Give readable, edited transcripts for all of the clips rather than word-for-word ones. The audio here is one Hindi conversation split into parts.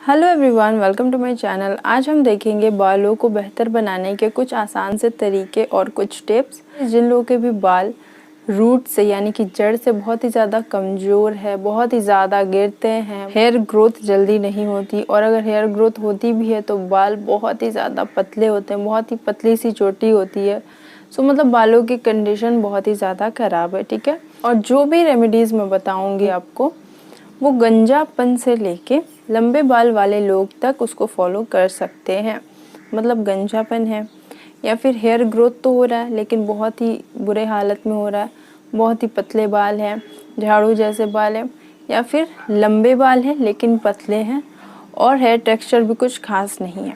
Hello everyone, welcome to my channel. आज हम देखेंगे बालों को बेहतर बनाने के कुछ आसान से तरीके और कुछ टिप्स। जिन लोगों के भी बाल रूट से यानी कि जड़ से बहुत ही ज़्यादा कमज़ोर है, बहुत ही ज़्यादा गिरते हैं, हेयर ग्रोथ जल्दी नहीं होती, और अगर हेयर ग्रोथ होती भी है तो बाल बहुत ही ज़्यादा पतले होते हैं, बहुत ही पतली सी चोटी होती है। सो मतलब बालों की कंडीशन बहुत ही ज़्यादा ख़राब है, ठीक है। और जो भी रेमेडीज़ मैं बताऊँगी आपको, वो गंजापन से लेके लंबे बाल वाले लोग तक उसको फॉलो कर सकते हैं। मतलब गंजापन है या फिर हेयर ग्रोथ तो हो रहा है लेकिन बहुत ही बुरे हालत में हो रहा है, बहुत ही पतले बाल हैं, झाड़ू जैसे बाल हैं, या फिर लंबे बाल हैं लेकिन पतले हैं और हेयर टेक्सचर भी कुछ खास नहीं है,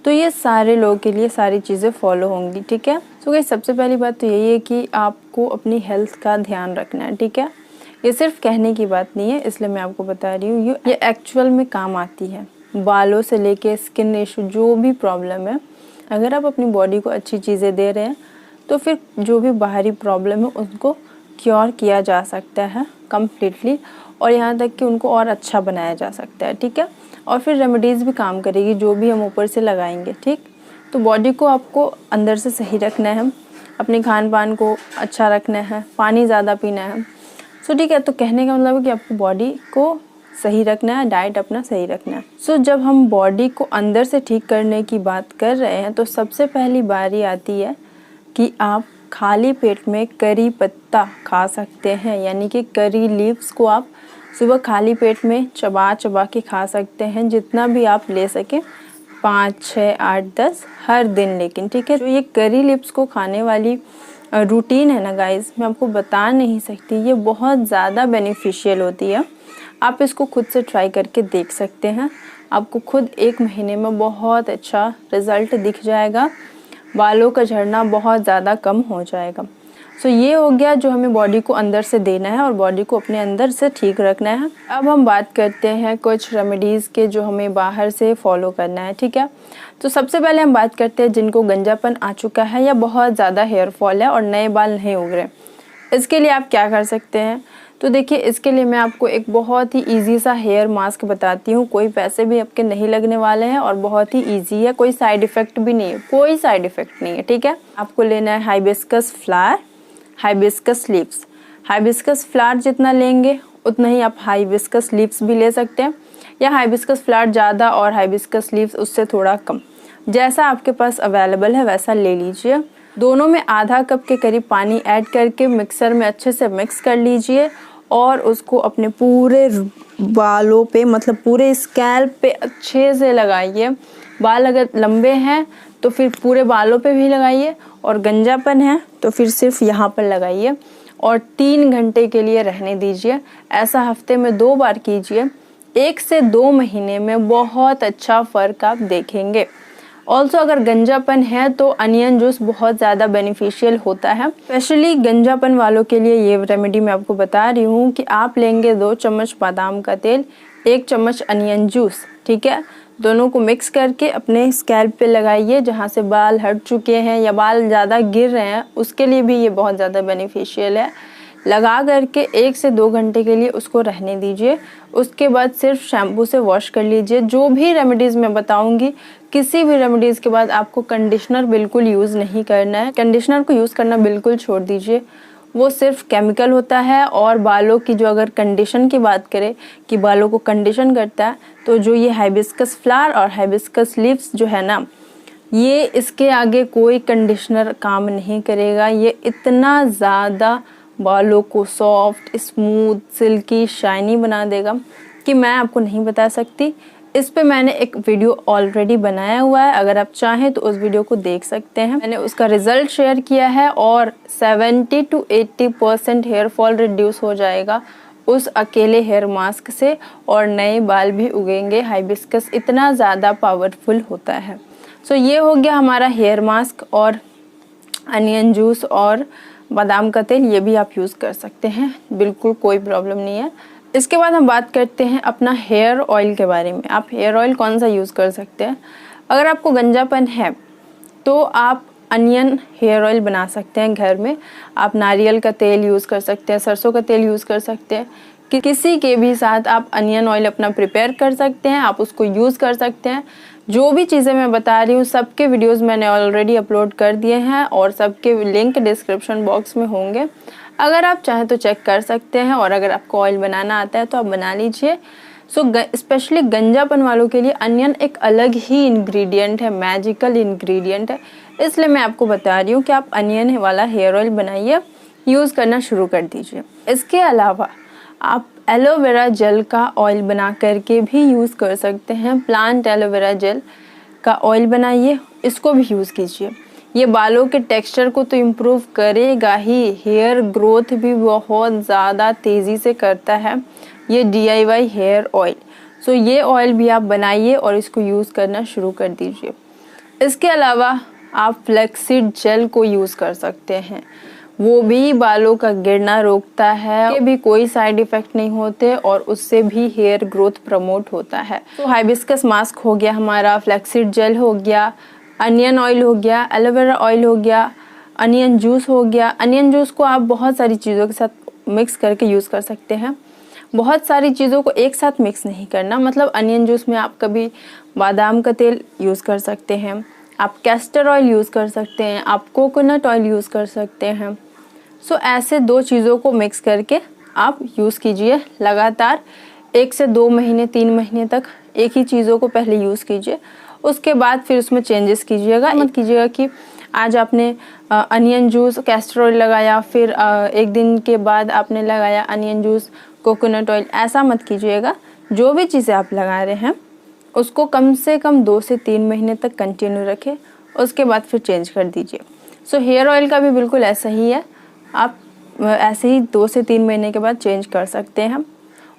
तो ये सारे लोगों के लिए सारी चीज़ें फॉलो होंगी, ठीक है। तो गाइस, सबसे पहली बात तो यही है कि आपको अपनी हेल्थ का ध्यान रखना है, ठीक है। ये सिर्फ कहने की बात नहीं है, इसलिए मैं आपको बता रही हूँ, ये एक्चुअल में काम आती है। बालों से लेके स्किन इशू, जो भी प्रॉब्लम है, अगर आप अपनी बॉडी को अच्छी चीज़ें दे रहे हैं तो फिर जो भी बाहरी प्रॉब्लम है उसको क्योर किया जा सकता है कम्प्लीटली, और यहाँ तक कि उनको और अच्छा बनाया जा सकता है, ठीक है। और फिर रेमेडीज़ भी काम करेगी जो भी हम ऊपर से लगाएंगे, ठीक। तो बॉडी को आपको अंदर से सही रखना है, अपने खान पान को अच्छा रखना है, पानी ज़्यादा पीना है। सो ठीक है, तो कहने का मतलब है कि आपको बॉडी को सही रखना है, डाइट अपना सही रखना है। सो जब हम बॉडी को अंदर से ठीक करने की बात कर रहे हैं तो सबसे पहली बारी आती है कि आप खाली पेट में करी पत्ता खा सकते हैं, यानी कि करी लीव्स को आप सुबह खाली पेट में चबा चबा के खा सकते हैं, जितना भी आप ले सकें, 5, 6, 8, 10 हर दिन, लेकिन ठीक है। तो ये करी लीव्स को खाने वाली रूटीन है ना गाइस, मैं आपको बता नहीं सकती, ये बहुत ज़्यादा बेनिफिशियल होती है। आप इसको खुद से ट्राई करके देख सकते हैं, आपको खुद 1 महीने में बहुत अच्छा रिज़ल्ट दिख जाएगा, बालों का झड़ना बहुत ज़्यादा कम हो जाएगा। सो ये हो गया जो हमें बॉडी को अंदर से देना है और बॉडी को अपने अंदर से ठीक रखना है। अब हम बात करते हैं कुछ रेमेडीज़ के जो हमें बाहर से फॉलो करना है, ठीक है। तो सबसे पहले हम बात करते हैं जिनको गंजापन आ चुका है या बहुत ज़्यादा हेयर फॉल है और नए बाल नहीं उग रहे, इसके लिए आप क्या कर सकते हैं। तो देखिए, इसके लिए मैं आपको एक बहुत ही इजी सा हेयर मास्क बताती हूँ। कोई पैसे भी आपके नहीं लगने वाले हैं और बहुत ही इजी है, कोई साइड इफ़ेक्ट भी नहीं है, कोई साइड इफ़ेक्ट नहीं है, ठीक है। आपको लेना है hibiscus flower, hibiscus leaves. Hibiscus flower जितना लेंगे उतना ही आप हाइबिस्कस लीव्स भी ले सकते हैं, या हाइबिस्कस फ्लावर ज़्यादा और हाइबिस्कस लीव्स उससे थोड़ा कम, जैसा आपके पास अवेलेबल है वैसा ले लीजिए। दोनों में आधा कप के करीब पानी ऐड करके मिक्सर में अच्छे से मिक्स कर लीजिए और उसको अपने पूरे बालों पे, मतलब पूरे स्कैल्प पे अच्छे से लगाइए। बाल अगर लंबे हैं तो फिर पूरे बालों पे भी लगाइए, और गंजापन है तो फिर सिर्फ यहाँ पर लगाइए, और 3 घंटे के लिए रहने दीजिए। ऐसा हफ्ते में 2 बार कीजिए, 1 से 2 महीने में बहुत अच्छा फ़र्क आप देखेंगे। ऑल्सो अगर गंजापन है तो अनियन जूस बहुत ज़्यादा बेनिफिशियल होता है, स्पेशली गंजापन वालों के लिए। ये रेमेडी मैं आपको बता रही हूँ कि आप लेंगे 2 चम्मच बादाम का तेल, 1 चम्मच अनियन जूस, ठीक है। दोनों को मिक्स करके अपने स्कैल्प पे लगाइए, जहाँ से बाल हट चुके हैं या बाल ज़्यादा गिर रहे हैं उसके लिए भी ये बहुत ज़्यादा बेनिफिशियल है। लगा करके 1 से 2 घंटे के लिए उसको रहने दीजिए। उसके बाद सिर्फ शैम्पू से वॉश कर लीजिए। जो भी रेमेडीज़ मैं बताऊंगी, किसी भी रेमेडीज़ के बाद आपको कंडीशनर बिल्कुल यूज़ नहीं करना है। कंडीशनर को यूज़ करना बिल्कुल छोड़ दीजिए, वो सिर्फ केमिकल होता है। और बालों की जो अगर कंडीशन की बात करें कि बालों को कंडीशन करता है, तो जो ये हाइबिस्कस फ्लावर और हाइबिस्कस लीव्स जो है ना, ये इसके आगे कोई कंडीशनर काम नहीं करेगा। ये इतना ज़्यादा बालों को सॉफ्ट, स्मूथ, सिल्की, शाइनी बना देगा कि मैं आपको नहीं बता सकती। इस पे मैंने एक वीडियो ऑलरेडी बनाया हुआ है, अगर आप चाहें तो उस वीडियो को देख सकते हैं। मैंने उसका रिजल्ट शेयर किया है और 70 to 80% हेयर फॉल रिड्यूस हो जाएगा उस अकेले हेयर मास्क से, और नए बाल भी उगेंगे। हाइबिस्कस इतना ज़्यादा पावरफुल होता है। सो ये हो गया हमारा हेयर मास्क, और अनियन जूस और बादाम का तेल, ये भी आप यूज़ कर सकते हैं, बिल्कुल कोई प्रॉब्लम नहीं है। इसके बाद हम बात करते हैं अपना हेयर ऑयल के बारे में। आप हेयर ऑयल कौन सा यूज़ कर सकते हैं। अगर आपको गंजापन है तो आप अनियन हेयर ऑयल बना सकते हैं घर में। आप नारियल का तेल यूज़ कर सकते हैं, सरसों का तेल यूज़ कर सकते हैं, किसी के भी साथ आप अनियन ऑयल अपना प्रिपेयर कर सकते हैं, आप उसको यूज़ कर सकते हैं। जो भी चीज़ें मैं बता रही हूँ सबके वीडियोस मैंने ऑलरेडी अपलोड कर दिए हैं और सबके लिंक डिस्क्रिप्शन बॉक्स में होंगे, अगर आप चाहें तो चेक कर सकते हैं। और अगर आपको ऑयल बनाना आता है तो आप बना लीजिए। स्पेशली गंजापन वालों के लिए अनियन एक अलग ही इंग्रेडिएंट है, मैजिकल इंग्रेडिएंट है, इसलिए मैं आपको बता रही हूँ कि आप अनियन वाला हेयर ऑयल बनाइए, यूज़ करना शुरू कर दीजिए। इसके अलावा आप एलोवेरा जेल का ऑयल बना करके भी यूज़ कर सकते हैं। प्लांट एलोवेरा जेल का ऑयल बनाइए, इसको भी यूज़ कीजिए। ये बालों के टेक्सचर को तो इम्प्रूव करेगा ही, हेयर ग्रोथ भी बहुत ज़्यादा तेज़ी से करता है ये DIY हेयर ऑयल। सो ये ऑयल भी आप बनाइए और इसको यूज़ करना शुरू कर दीजिए। इसके अलावा आप फ्लैक्सीड जेल को यूज़ कर सकते हैं, वो भी बालों का गिरना रोकता है, ये भी कोई साइड इफ़ेक्ट नहीं होते और उससे भी हेयर ग्रोथ प्रमोट होता है। तो हाइबिस्कस मास्क हो गया हमारा, फ्लैक्सीड जेल हो गया, अनियन ऑयल हो गया, एलोवेरा ऑयल हो गया, अनियन जूस हो गया। अनियन जूस को आप बहुत सारी चीज़ों के साथ मिक्स करके यूज़ कर सकते हैं। बहुत सारी चीज़ों को एक साथ मिक्स नहीं करना, मतलब अनियन जूस में आप कभी बादाम का तेल यूज़ कर सकते हैं, आप कैस्टर ऑयल यूज़ कर सकते हैं, आप कोकोनट ऑयल यूज़ कर सकते हैं। ऐसे 2 चीज़ों को मिक्स करके आप यूज़ कीजिए लगातार 1 से 2 महीने 3 महीने तक एक ही चीज़ों को पहले यूज़ कीजिए, उसके बाद फिर उसमें चेंजेस कीजिएगा। मत कीजिएगा कि आज आपने अनियन जूस कैस्टर ऑयल लगाया, फिर 1 दिन के बाद आपने लगाया अनियन जूस कोकोनट ऑयल, ऐसा मत कीजिएगा। जो भी चीज़ें आप लगा रहे हैं उसको कम से कम 2 से 3 महीने तक कंटिन्यू रखें, उसके बाद फिर चेंज कर दीजिए। हेयर ऑयल का भी बिल्कुल ऐसा ही है, आप ऐसे ही 2 से 3 महीने के बाद चेंज कर सकते हैं।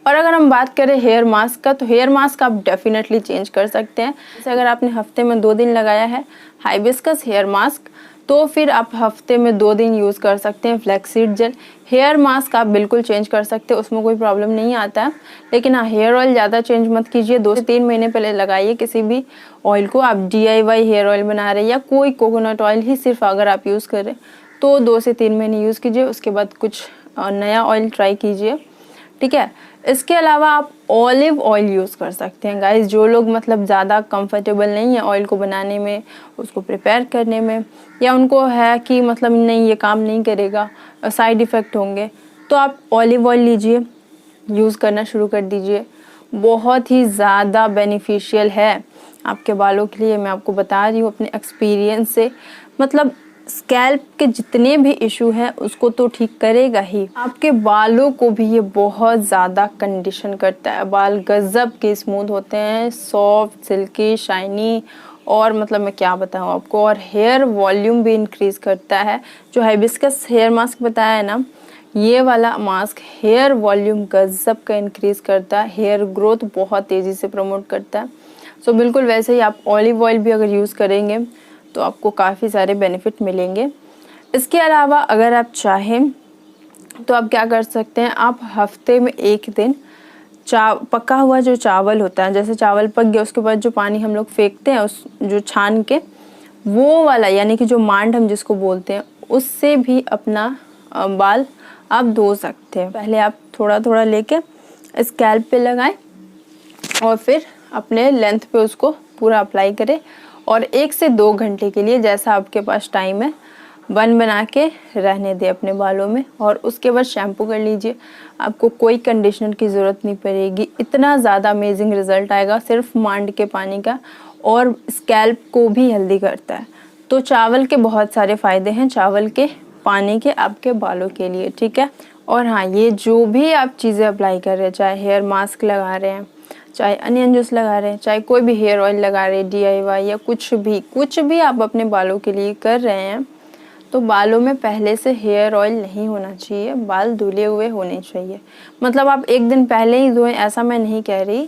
और अगर हम बात करें हेयर मास्क का, तो हेयर मास्क आप डेफिनेटली चेंज कर सकते हैं। जैसे अगर आपने हफ्ते में 2 दिन लगाया है हाइबिस्कस हेयर मास्क, तो फिर आप हफ्ते में 2 दिन यूज़ कर सकते हैं फ्लैक्सीड जेल। हेयर मास्क आप बिल्कुल चेंज कर सकते हैं, उसमें कोई प्रॉब्लम नहीं आता है। लेकिन हाँ, हेयर ऑयल ज़्यादा चेंज मत कीजिए, 2 से 3 महीने पहले लगाइए किसी भी ऑयल को। आप DIY हेयर ऑयल बना रहे हैं या कोई कोकोनट ऑयल ही सिर्फ अगर आप यूज़ कर रहे हैं तो 2 से 3 महीने यूज़ कीजिए, उसके बाद कुछ नया ऑयल ट्राई कीजिए, ठीक है। इसके अलावा आप ऑलिव ऑयल यूज़ कर सकते हैं गाइस। जो लोग मतलब ज़्यादा कंफर्टेबल नहीं है ऑयल को बनाने में, उसको प्रिपेयर करने में, या उनको है कि मतलब नहीं ये काम नहीं करेगा, साइड इफ़ेक्ट होंगे, तो आप ऑलिव ऑयल लीजिए, यूज़ करना शुरू कर दीजिए। बहुत ही ज़्यादा बेनिफिशियल है आपके बालों के लिए, मैं आपको बता रही हूँ अपने एक्सपीरियंस से। मतलब स्कैल्प के जितने भी इशू हैं उसको तो ठीक करेगा ही, आपके बालों को भी ये बहुत ज़्यादा कंडीशन करता है। बाल गजब के स्मूथ होते हैं, सॉफ्ट, सिल्की, शाइनी, और मतलब मैं क्या बताऊँ आपको। और हेयर वॉल्यूम भी इंक्रीज़ करता है। जो हाइबिस्कस हेयर मास्क बताया है ना, ये वाला मास्क हेयर वॉल्यूम गजब का इंक्रीज़ करता है, हेयर ग्रोथ बहुत तेज़ी से प्रमोट करता है। बिल्कुल वैसे ही आप ऑलिव ऑयल भी अगर यूज़ करेंगे तो आपको काफ़ी सारे बेनिफिट मिलेंगे। इसके अलावा अगर आप चाहें तो आप क्या कर सकते हैं, आप हफ्ते में 1 दिन पका हुआ जो चावल होता है, जैसे चावल पक गया उसके बाद जो पानी हम लोग फेंकते हैं उस जो छान के, वो वाला यानी कि जो मांड हम जिसको बोलते हैं, उससे भी अपना बाल आप धो सकते हैं। पहले आप थोड़ा थोड़ा लेके स्कैल्प पे लगाएं और फिर अपने लेंथ पे उसको पूरा अप्लाई करें और 1 से 2 घंटे के लिए, जैसा आपके पास टाइम है, बन बना के रहने दें अपने बालों में। और उसके बाद शैम्पू कर लीजिए, आपको कोई कंडीशनर की ज़रूरत नहीं पड़ेगी। इतना ज़्यादा अमेजिंग रिजल्ट आएगा सिर्फ मांड के पानी का, और स्कैल्प को भी हेल्दी करता है। तो चावल के बहुत सारे फ़ायदे हैं, चावल के पानी के आपके बालों के लिए, ठीक है। और हाँ, ये जो भी आप चीज़ें अप्लाई कर रहे हैं, चाहे हेयर मास्क लगा रहे हैं, चाहे अनियन जूस लगा रहे हैं, चाहे कोई भी हेयर ऑयल लगा रहे हैं DIY, या कुछ भी आप अपने बालों के लिए कर रहे हैं, तो बालों में पहले से हेयर ऑयल नहीं होना चाहिए, बाल धुले हुए होने चाहिए। मतलब आप 1 दिन पहले ही धोएं ऐसा मैं नहीं कह रही,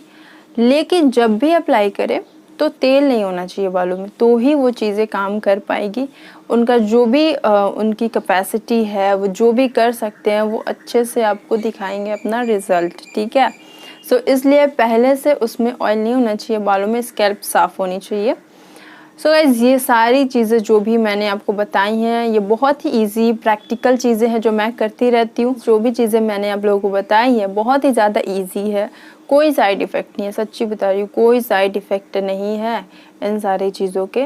लेकिन जब भी अप्लाई करें तो तेल नहीं होना चाहिए बालों में, तो ही वो चीज़ें काम कर पाएगी। उनका जो भी उनकी कैपेसिटी है, वो जो भी कर सकते हैं, वो अच्छे से आपको दिखाएंगे अपना रिज़ल्ट, ठीक है। इसलिए पहले से उसमें ऑयल नहीं होना चाहिए बालों में, स्कैल्प साफ़ होनी चाहिए। सो गाइस, ये सारी चीज़ें जो भी मैंने आपको बताई हैं ये बहुत ही इजी प्रैक्टिकल चीज़ें हैं जो मैं करती रहती हूँ। जो भी चीज़ें मैंने आप लोगों को बताई हैं बहुत ही ज़्यादा इजी है, कोई साइड इफ़ेक्ट नहीं है, सच्ची बता रही हूँ, कोई साइड इफ़ेक्ट नहीं है इन सारी चीज़ों के।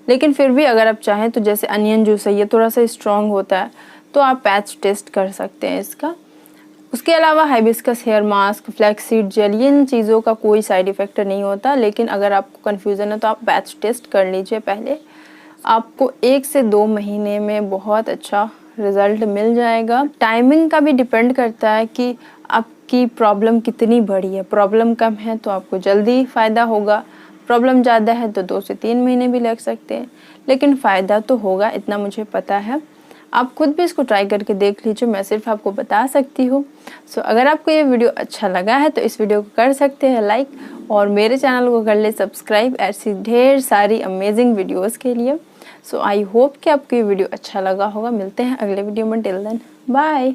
लेकिन फिर भी अगर आप चाहें तो जैसे अनियन जूस है, ये थोड़ा सा स्ट्रॉन्ग होता है तो आप पैच टेस्ट कर सकते हैं इसका। उसके अलावा hibiscus hair mask, flaxseed gel, इन चीज़ों का कोई साइड इफ़ेक्ट नहीं होता। लेकिन अगर आपको कन्फ्यूज़न है तो आप पैच टेस्ट कर लीजिए पहले, आपको 1 से 2 महीने में बहुत अच्छा रिज़ल्ट मिल जाएगा। टाइमिंग का भी डिपेंड करता है कि आपकी प्रॉब्लम कितनी बड़ी है। प्रॉब्लम कम है तो आपको जल्दी फ़ायदा होगा, प्रॉब्लम ज़्यादा है तो 2 से 3 महीने भी लग सकते हैं, लेकिन फ़ायदा तो होगा, इतना मुझे पता है। आप खुद भी इसको ट्राई करके देख लीजिए, मैं सिर्फ आपको बता सकती हूँ। सो अगर आपको ये वीडियो अच्छा लगा है तो इस वीडियो को कर सकते हैं लाइक, और मेरे चैनल को कर ले सब्सक्राइब ऐसी ढेर सारी अमेजिंग वीडियोस के लिए। सो आई होप कि आपको ये वीडियो अच्छा लगा होगा। मिलते हैं अगले वीडियो में, टिल देन बाय।